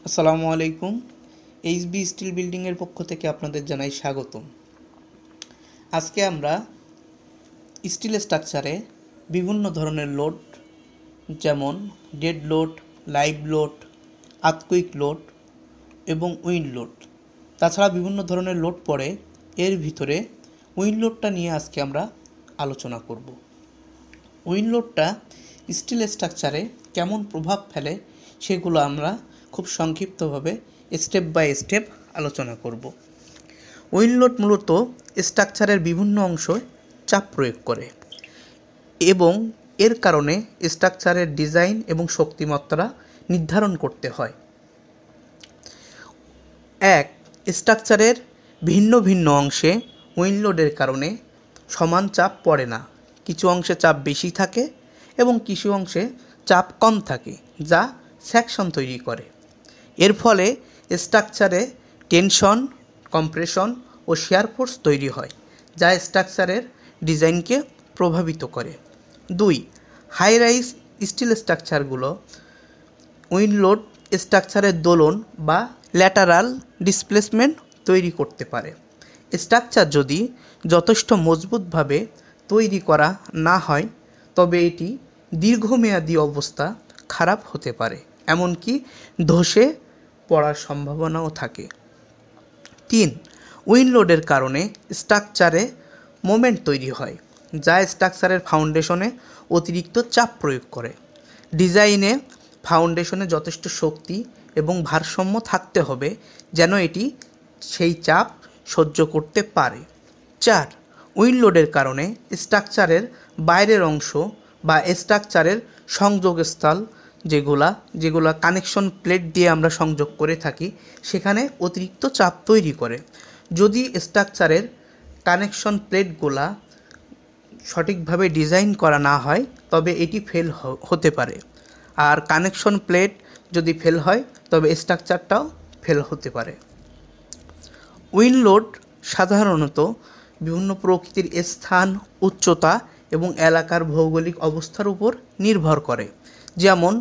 আসসালামু আলাইকুম। HB still বিল্ডিংয়ের পক্ষ থেকে আপনাদের জানাই স্বাগতম। আজকে আমরা স্টিল স্ট্রাকচারে বিভিন্ন ধরনের লোড, যেমন dead load, live load, earthquake load এবং উইন্ড লোড, তাছাড়া বিভিন্ন ধরনের লোড পড়ে। এর ভিতরে উইন্ড লোডটা নিয়ে আজকে আমরা আলোচনা করব। উইন্ড লোডটা স্টিল স্ট্রাকচারে কেমন প্রভাব ফেলে সেগুলো আমরা খুব সংক্ষিপ্তভাবে স্টেপ বাই স্টেপ আলোচনা করব। উইন্ড লোড মূলত স্ট্রাকচারের বিভিন্ন অংশে চাপ প্রয়োগ করে এবং এর কারণে স্ট্রাকচারের ডিজাইন এবং শক্তিমাত্রা নির্ধারণ করতে হয়। স্ট্রাকচারের ভিন্ন ভিন্ন অংশে উইন্ড লোডের কারণে সমান চাপ পড়ে না। কিছু অংশে চাপ বেশি থাকে এবং কিছু অংশে চাপ কম থাকে, যা সেকশন তৈরি করে। এর ফলে স্ট্রাকচারে টেনশন, কম্প্রেশন ও শিয়ার ফোর্স তৈরি হয়, যা স্ট্রাকচারের ডিজাইনকে প্রভাবিত করে। 2. হাই রাইজ স্টিল স্ট্রাকচারগুলো উইন্ড লোড স্ট্রাকচারের দোলন বা ল্যাটারাল ডিসপ্লেসমেন্ট তৈরি করতে পারে। স্ট্রাকচার যদি যথেষ্ট মজবুতভাবে তৈরি করা না হয়, তবে এটি দীর্ঘমেয়াদী অবস্থা খারাপ হতে পারে, এমনকি ধসে পড়ার সম্ভাবনাও থাকে। 3. উইন্ড লোডের কারণে স্ট্রাকচারে মোমেন্ট তৈরি হয়, যা স্ট্রাকচারের ফাউন্ডেশনে অতিরিক্ত চাপ প্রয়োগ করে। ডিজাইনে ফাউন্ডেশনে যথেষ্ট শক্তি এবং ভারসাম্য থাকতে হবে যেন এটি সেই চাপ সহ্য করতে পারে। 4. উইন্ড লোডের কারণে স্ট্রাকচারের বাইরের অংশ বা স্ট্রাকচারের সংযোগস্থল, যেগুলা কানেকশন প্লেট দিয়ে আমরা সংযোগ করে থাকি, সেখানে অতিরিক্ত চাপ তৈরি করে। যদি স্ট্রাকচারের কানেকশন প্লেটগুলা সঠিকভাবে ডিজাইন করা না হয়, তবে এটি ফেল হতে পারে। আর কানেকশন প্লেট যদি ফেল হয়, তবে স্ট্রাকচারটাও ফেল হতে পারে। উইন্ড লোড সাধারণত বিভিন্ন প্রকৃতির স্থান, উচ্চতা এবং এলাকার ভৌগোলিক অবস্থার উপর নির্ভর করে। যেমন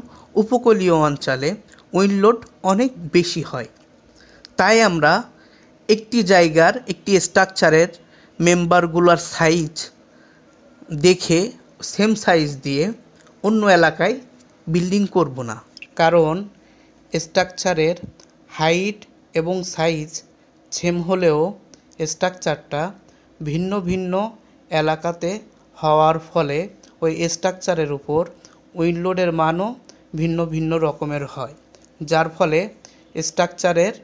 উপকূলীয় অঞ্চলে উইন্ড লোড অনেক বেশি হয়, তাই আমরা একটি জায়গার একটি স্ট্রাকচারের মেম্বারগুলোর সাইজ দেখে সেম সাইজ দিয়ে অন্য এলাকায় বিল্ডিং করব না, কারণ স্ট্রাকচারের হাইট এবং সাইজ সেম হলেও স্ট্রাকচারটা ভিন্ন ভিন্ন এলাকাতে হওয়ার ফলে ওই স্ট্রাকচারের উপর উইন্ড লোডের মানও ভিন্ন ভিন্ন রকমের হয়, যার ফলে স্ট্রাকচারের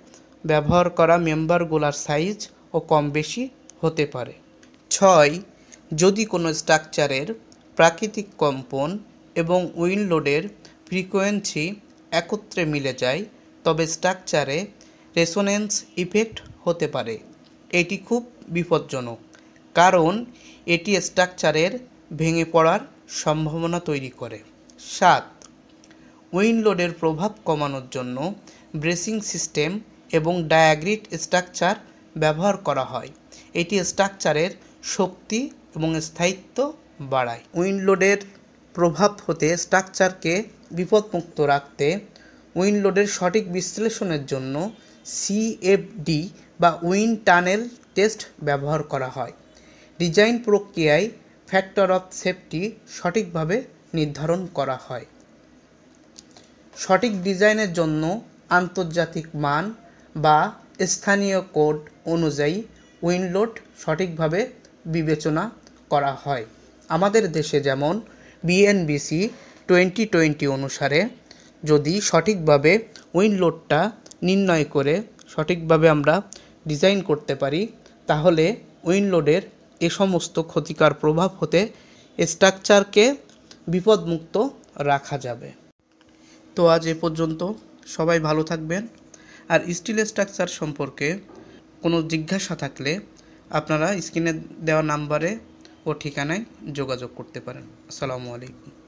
ব্যবহার করা মেম্বারগুলোর সাইজও কম বেশি হতে পারে। 6. যদি কোনো স্ট্রাকচারের প্রাকৃতিক কম্পন এবং উইন্ড লোডের ফ্রিকোয়েন্সি একত্রে মিলে যায়, তবে স্ট্রাকচারে রেসোনেন্স ইফেক্ট হতে পারে। এটি খুব বিপজ্জনক, কারণ এটি স্ট্রাকচারের ভেঙে পড়ার সম্ভাবনা তৈরি করে। 7. উইন্ড লোডের প্রভাব কমানোর জন্য ব্রেসিং সিস্টেম এবং ডায়াগ্রিড স্ট্রাকচার ব্যবহার করা হয়। এটি স্ট্রাকচারের শক্তি এবং স্থায়িত্ব বাড়ায়। উইন্ড লোডের প্রভাব হতে স্ট্রাকচারকে বিপদমুক্ত রাখতে উইন্ড লোডের সঠিক বিশ্লেষণের জন্য সিএফডি বা উইন্ড টানেল টেস্ট ব্যবহার করা হয়। ডিজাইন প্রক্রিয়ায় ফ্যাক্টর অফ সেফটি সঠিকভাবে নির্ধারণ করা হয়। সঠিক ডিজাইনের জন্য আন্তর্জাতিক মান বা স্থানীয় কোড অনুযায়ী উইন্ড লোড সঠিকভাবে বিবেচনা করা হয়। আমাদের দেশে যেমন বিএনবিসি 2020 অনুসারে যদি সঠিকভাবে উইন্ড লোডটা নির্ণয় করে সঠিকভাবে আমরা ডিজাইন করতে পারি, তাহলে উইন্ড লোডের এ সমস্ত ক্ষতিকর প্রভাব হতে স্ট্রাকচারকে বিপদমুক্ত রাখা যাবে। তো আজ এ পর্যন্ত। সবাই ভালো থাকবেন। আর স্টিল স্ট্রাকচার সম্পর্কে কোনো জিজ্ঞাসা থাকলে আপনারা স্ক্রিনে দেওয়া নাম্বারে ও ঠিকানায় যোগাযোগ করতে পারেন। আসসালামু আলাইকুম।